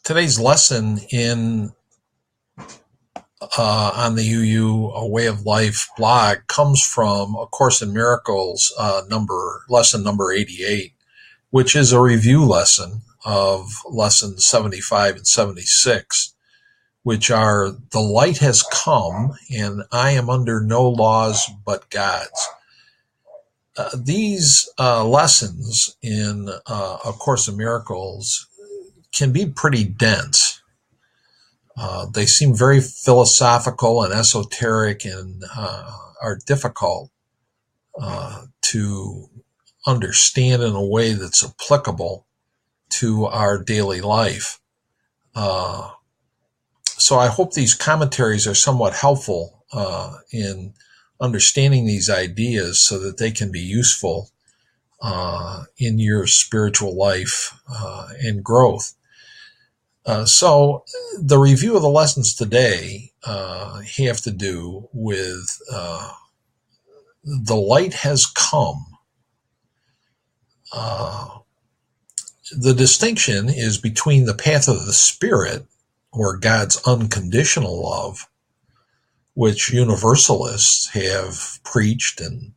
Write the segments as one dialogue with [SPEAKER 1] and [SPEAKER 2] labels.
[SPEAKER 1] Today's lesson on the UU A Way of Life blog comes from A Course in Miracles lesson number 88, which is a review lesson of lessons 75 and 76, which are "The light has come, and I am under no laws but God's." These lessons in A Course in Miracles can be pretty dense. They seem very philosophical and esoteric and are difficult to understand in a way that's applicable to our daily life. So I hope these commentaries are somewhat helpful in understanding these ideas so that they can be useful in your spiritual life and growth. So the review of the lessons today have to do with the light has come. The distinction is between the path of the Spirit, or God's unconditional love, which Universalists have preached and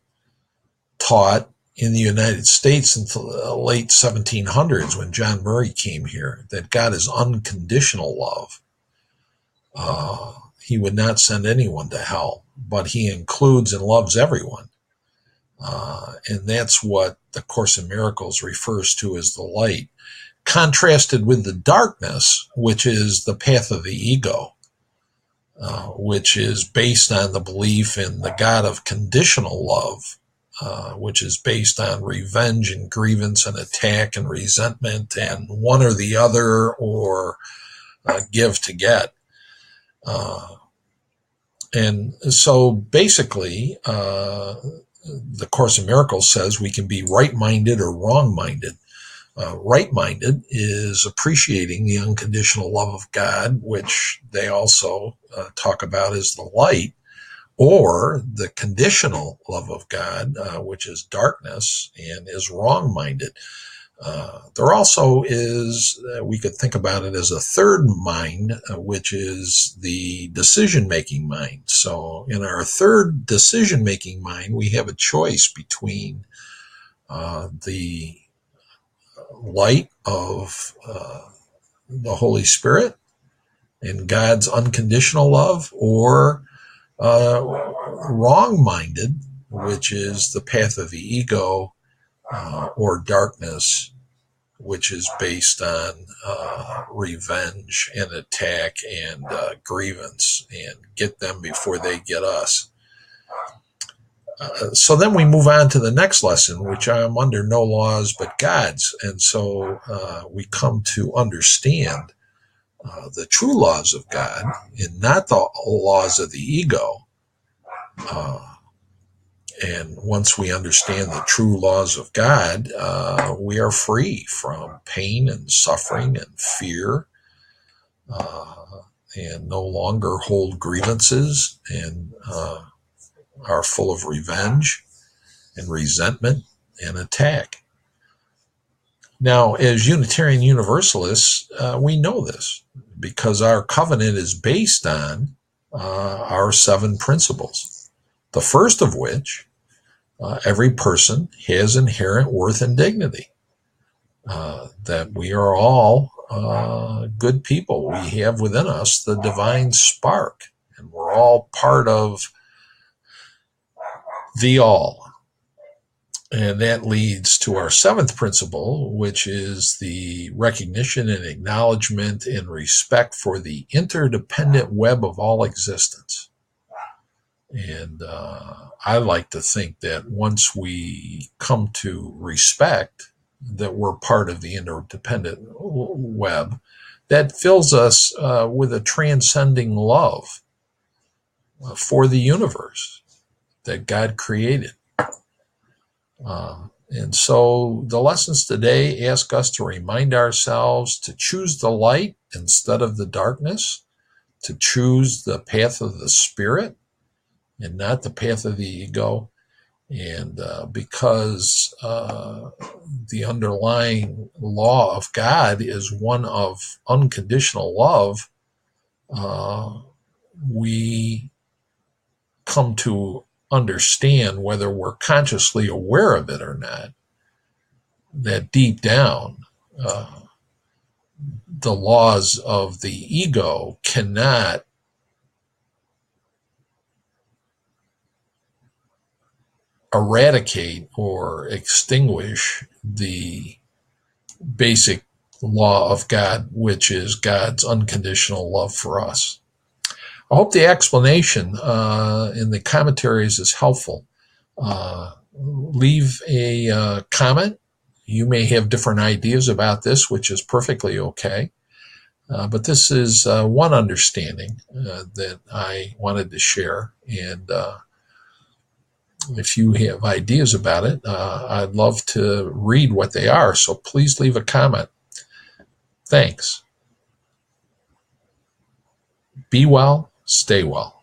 [SPEAKER 1] taught in the United States until the late 1700s when John Murray came here, that God is unconditional love. He would not send anyone to hell, but he includes and loves everyone. And that's what the Course in Miracles refers to as the light, contrasted with the darkness, which is the path of the ego, which is based on the belief in the God of conditional love, which is based on revenge and grievance and attack and resentment and one or the other, or give to get. And so basically, the Course in Miracles says we can be right-minded or wrong-minded. Right-minded is appreciating the unconditional love of God, which they also talk about as the light, or the conditional love of God, which is darkness and is wrong-minded. There also is, we could think about it as a third mind, which is the decision-making mind. So in our third decision-making mind, we have a choice between the light of the Holy Spirit and God's unconditional love, or wrong-minded, which is the path of the ego, or darkness, which is based on revenge and attack and grievance, and get them before they get us. So then we move on to the next lesson, which I am under no laws but God's. And so we come to understand the true laws of God and not the laws of the ego. And once we understand the true laws of God, we are free from pain and suffering and fear, and no longer hold grievances and are full of revenge and resentment and attack. Now, as Unitarian Universalists, we know this because our covenant is based on our 7 principles. The first of which, every person has inherent worth and dignity, that we are all good people. We have within us the divine spark, and we're all part of the all. And that leads to our 7th principle, which is the recognition and acknowledgement and respect for the interdependent web of all existence. And I like to think that once we come to respect that we're part of the interdependent web, that fills us with a transcending love for the universe that God created. And so the lessons today ask us to remind ourselves to choose the light instead of the darkness, to choose the path of the Spirit and not the path of the ego, And because the underlying law of God is one of unconditional love, we come to understand, whether we're consciously aware of it or not, that deep down, the laws of the ego cannot eradicate or extinguish the basic law of God, which is God's unconditional love for us. I hope the explanation in the commentaries is helpful. Leave a comment. You may have different ideas about this, which is perfectly okay. But this is one understanding that I wanted to share. And if you have ideas about it, I'd love to read what they are. So please leave a comment. Thanks. Be well, stay well.